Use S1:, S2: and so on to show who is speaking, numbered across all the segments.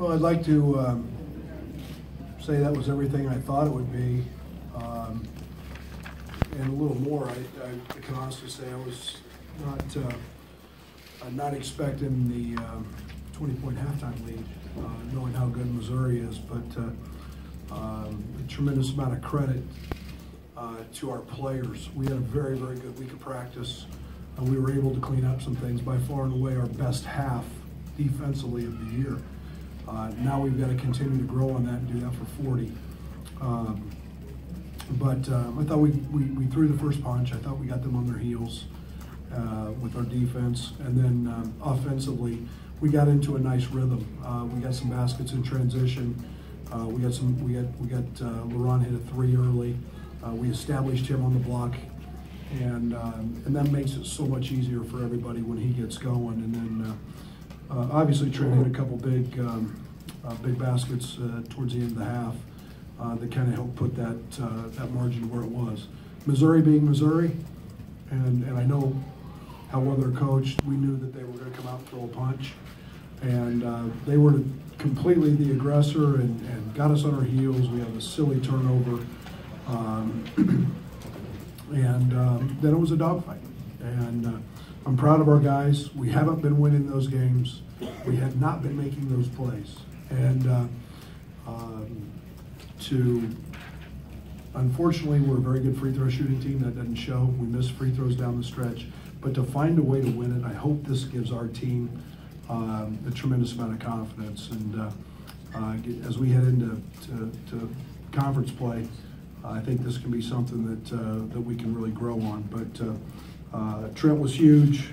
S1: Well, I'd like to say that was everything I thought it would be, and a little more. I can honestly say I was not expecting the 20-point halftime lead, knowing how good Missouri is, but a tremendous amount of credit to our players. We had a very, very good week of practice. We were able to clean up some things. By far and away our best half defensively of the year. Now we've got to continue to grow on that and do that for 40. But I thought we threw the first punch. I thought we got them on their heels with our defense, and then offensively we got into a nice rhythm. We got some baskets in transition. We got Leron hit a 3 early. We established him on the block, and that makes it so much easier for everybody when he gets going. And then obviously Trent hit a couple big baskets towards the end of the half that kind of helped put that margin where it was. Missouri being Missouri, and I know how well they're coached. We knew that they were going to come out and throw a punch, and they were completely the aggressor and got us on our heels. We had a silly turnover, and then it was a dogfight. And I'm proud of our guys. We haven't been winning those games. We have not been making those plays. And unfortunately, we're a very good free throw shooting team. That doesn't show. We missed free throws down the stretch. But to find a way to win it, I hope this gives our team a tremendous amount of confidence. And as we head into conference play, I think this can be something that we can really grow on. But Trent was huge.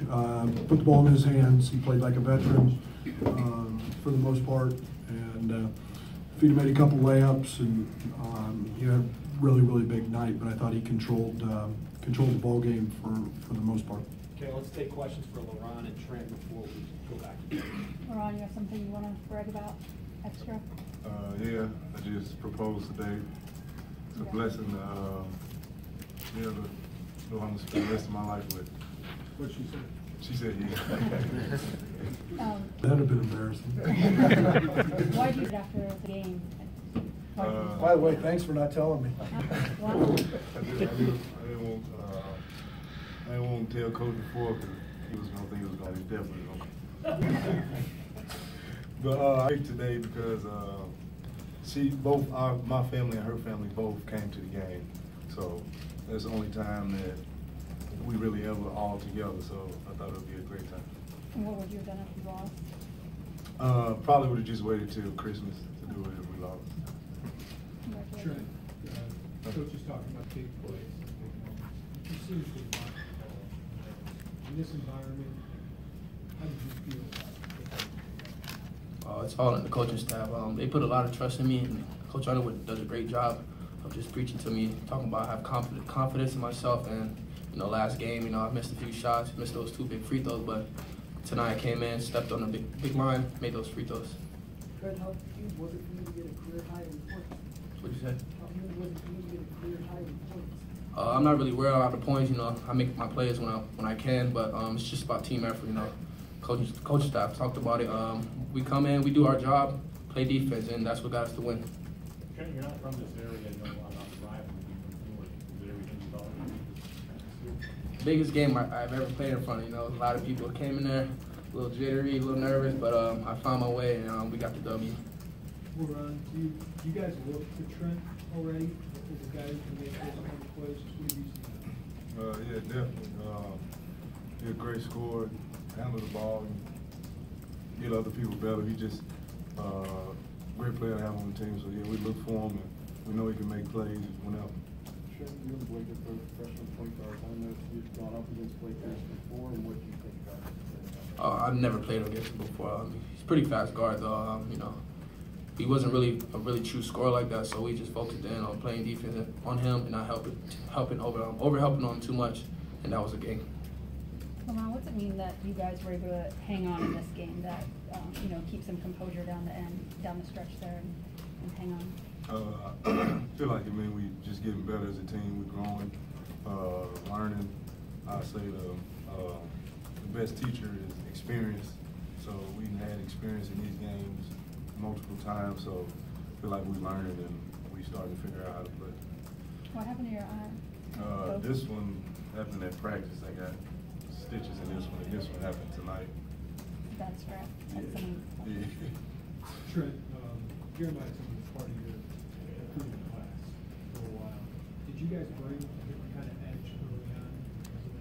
S1: Put the ball in his hands. He played like a veteran for the most part. And he'd made a couple layups, and he had a really, really big night. But I thought he controlled the ball game for the most part.
S2: Okay, let's take questions for Leron and Trent before we go back to
S3: Leron, you have something you want to brag about extra?
S4: Yeah, I just proposed today. It's a blessing to be able to know how to spend the rest of my life with.
S2: what she said.
S4: She said yeah.
S1: That would have been embarrassing.
S3: Why did you do it after the game?
S1: By the way, thanks for not telling me.
S3: Wow.
S4: I didn't want to tell Coach before because he was going to think it was going to be definitely going to. But I picked today because my family and her family both came to the game. So that's the only time that we really ever all together. So I thought it would be a great time.
S3: And what would you have done if you lost?
S4: Probably would have just waited till Christmas to do it if we lost.
S5: Trent, Coach is talking about big plays. You seem to be in this environment. How did you feel about it?
S6: It's all in the coaching staff. They put a lot of trust in me, and Coach Underwood does a great job of just preaching to me, talking about I have confidence in myself. And last game, I missed a few shots, missed those 2 big free throws, but tonight I came in, stepped on the big line, made those free throws.
S7: Trent, how huge was it for you to get a career high in points?
S6: What'd you say?
S7: How huge was it for you to get a career high in points?
S6: I'm not really worried about the points. I make my plays when I can, but it's just about team effort. Coach staff talked about it. We come in, we do our job, play defense, and that's what got us to win.
S2: Trent, you're not from this area. You know a lot about the rivalry from North. Is it everything you thought?
S6: Biggest game I've ever played in front of. A lot of people came in there, a little jittery, a little nervous, but I found my way and we got the W.
S5: Do you guys look to Trent already as a guy who can make those kind of plays? Just what do you see?
S4: Yeah, definitely. He's a great scorer, handle the ball, and get other people better. He's just great player to have on the team. So yeah, we look for him, and we know he can make plays whenever.
S8: Trent, you're the Blake freshman point guard. I know you've gone up against Blake before, and what do you think about it?
S6: I've never played against him before. He's a pretty fast guard, though. He wasn't really a really true scorer like that, so we just focused in on playing defense on him and not helping over helping on him too much, and that was a game.
S3: Leron, what's it mean that you guys were able to hang on in this game, that keep some composure down the stretch there and hang on?
S4: I feel like we just getting better as a team. We're growing, learning. I say the best teacher is experience. So we've had experience in these games. multiple times, so I feel like we learned and we started to figure out how to play.
S3: What happened to your eye?
S4: This one happened at practice. I got stitches in this one, and this one happened tonight.
S3: That's right.
S4: Yeah.
S5: Trent, Jeremiah was part of your recruiting class for a while. Did you guys bring a different kind of edge early on because of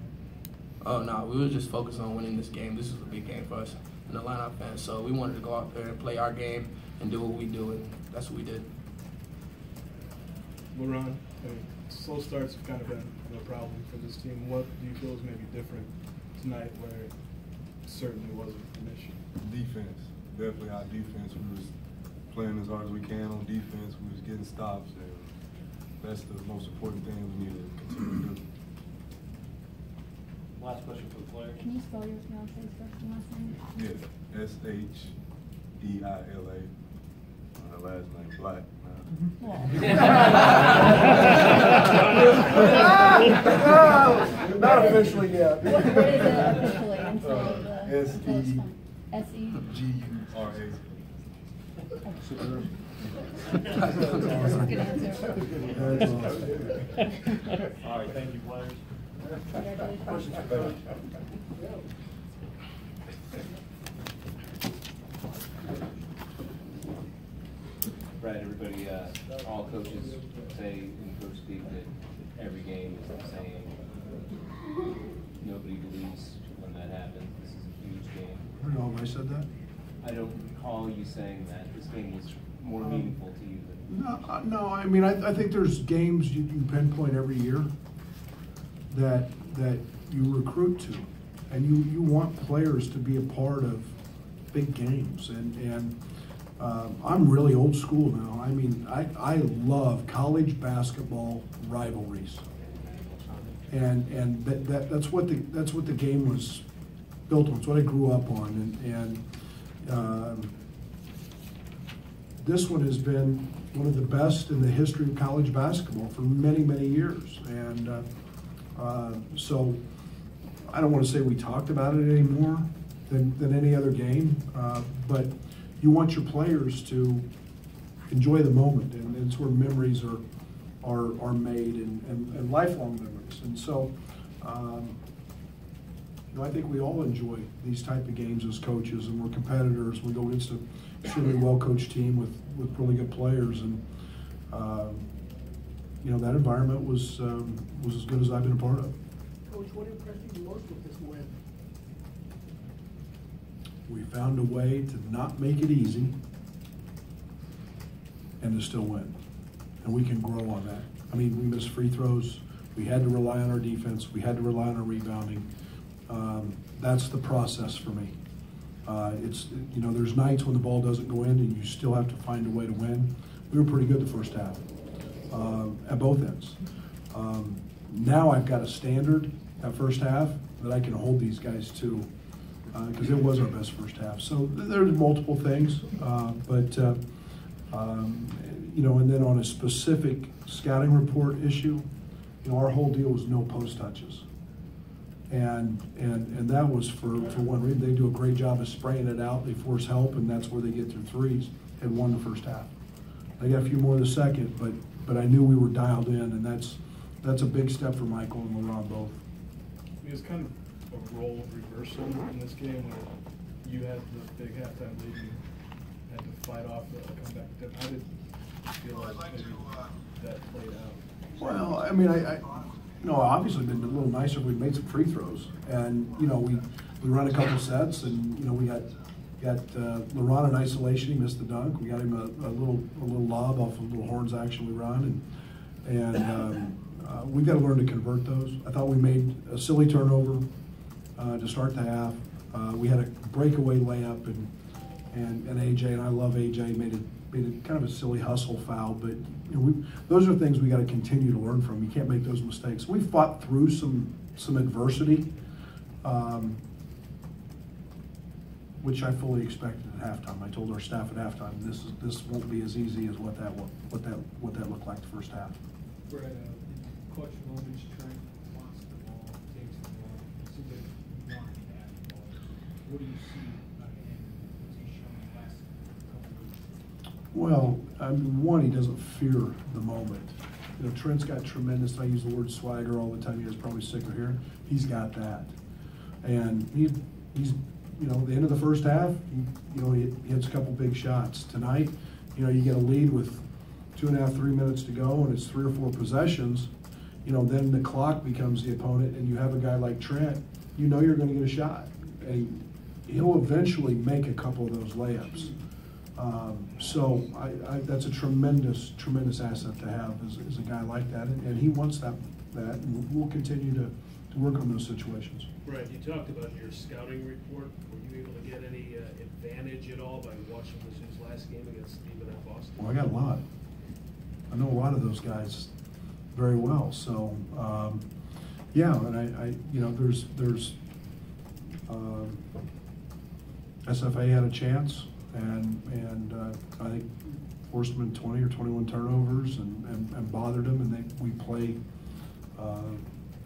S5: that?
S6: Oh, no, we were just focused on winning this game. This is a big game for us and the lineup fans. So we wanted to go out there and play our game and do what we do, and that's what we did.
S9: Leron, slow starts have kind of been a problem for this team. What do you feel is maybe different tonight where it certainly wasn't an issue?
S4: Defense. Definitely our defense. We was playing as hard as we can on defense. We was getting stops, and that's the most important thing we need to continue to do.
S2: Last question for the players.
S3: Can you spell your fiance's first and last name?
S4: Yeah, Sheila. Her last name Black.
S1: Not officially yet.
S3: What is it officially until it's fun?
S4: G-U-R-A.
S3: Good answer.
S2: All right, thank you, players.
S3: Congratulations.
S10: Right, everybody, all coaches say in coach speak that every game is the same. Nobody believes when that happens. This is a huge game.
S1: I don't know if I said that.
S10: I don't recall you saying that. This game was more meaningful to you than.
S1: No, I mean, I think there's games you pinpoint every year that you recruit to, and you want players to be a part of big games, and I'm really old school now. I mean, I love college basketball rivalries, and that's what the game was built on. It's what I grew up on, and this one has been one of the best in the history of college basketball for many years, and so I don't want to say we talked about it any more than any other game, but you want your players to enjoy the moment, and it's where memories are made, and lifelong memories. And so, I think we all enjoy these type of games as coaches, and we're competitors. We go against a extremely well-coached team with really good players, and that environment was as good as I've been a part of.
S7: Coach, what impressed you most with this win?
S1: We found a way to not make it easy and to still win. And we can grow on that. I mean, we missed free throws. We had to rely on our defense. We had to rely on our rebounding. That's the process for me. There's nights when the ball doesn't go in and you still have to find a way to win. We were pretty good the first half at both ends. Now I've got a standard at first half that I can hold these guys to, because it was our best first half. So there's multiple things, and then on a specific scouting report issue, our whole deal was no post touches. And that was for one reason. They do a great job of spraying it out. They force help, and that's where they get their threes. They won the first half. They got a few more in the second, but I knew we were dialed in, and that's a big step for Michael and Leron both.
S9: It was kind of a role reversal in this game where you had the big halftime lead and had to fight off the comeback. How did you feel like maybe that played out?
S1: Well, I mean, obviously been a little nicer if we'd made some free throws, and we run a couple sets, and we got Leron in isolation. He missed the dunk. We got him a little lob off a little horns action we run, and we've got to learn to convert those. I thought we made a silly turnover to start the half. We had a breakaway layup, and AJ, and I love AJ, made it kind of a silly hustle foul, but those are things we got to continue to learn from. You can't make those mistakes. We fought through some adversity, which I fully expected at halftime. I told our staff at halftime, this won't be as easy as what that looked like the first half.
S5: We're at a clutch moments. Trent wants the ball, takes the ball. It seems like you want to have the ball. What do you see out of him? What's he shown the last couple of weeks?
S1: Well, I mean, one, he doesn't fear the moment. You know, Trent's got tremendous, I use the word swagger all the time, you guys probably sick of hearing. He's got that. And he's, you know, the end of the first half, he hits a couple big shots. Tonight, you know, you get a lead with 2.5, 3 minutes to go, and it's 3 or 4 possessions. You know, then the clock becomes the opponent, and you have a guy like Trent, you know you're going to get a shot. And he'll eventually make a couple of those layups. So that's a tremendous asset to have is a guy like that, and he wants that, and we'll continue to work on those situations.
S11: Right, you talked about your scouting report. Were you able to get any advantage at all by watching Mizzou's last game against Stephen at Boston?
S1: Well, I got a lot. I know a lot of those guys very well. So, yeah, and I you know, there's SFA had a chance, and I think forced them in 20 or 21 turnovers and bothered them, and we play.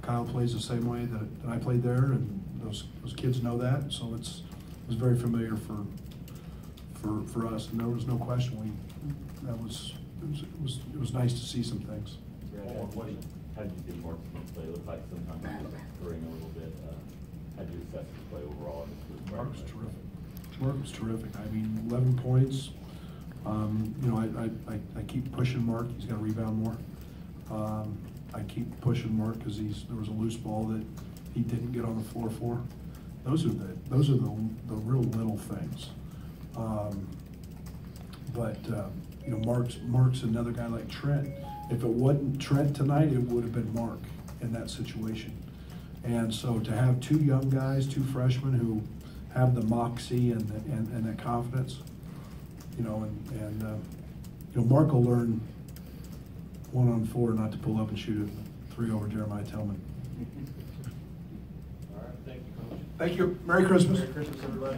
S1: Kyle plays the same way that I played there, and those kids know that, so it was very familiar for us, and there was no question. It was nice to see some things.
S12: How did you think Mark's play? It looked like sometimes he was throwing a little bit. How did you assess his play overall?
S1: Mark was terrific. Mark was terrific. I mean, 11 points. You know, I keep pushing Mark. He's got to rebound more. I keep pushing Mark because there was a loose ball that he didn't get on the floor for. Those are the real little things. But you know, Mark's another guy like Trent. If it wasn't Trent tonight, it would have been Mark in that situation. And so to have 2 young guys, 2 freshmen who have the moxie and that confidence, you know, and you know, Mark will learn 1-on-4 not to pull up and shoot a 3 over Jeremiah Tillman.
S10: All right, thank you, Coach.
S1: Thank you. Merry Christmas.
S10: Merry Christmas, everybody.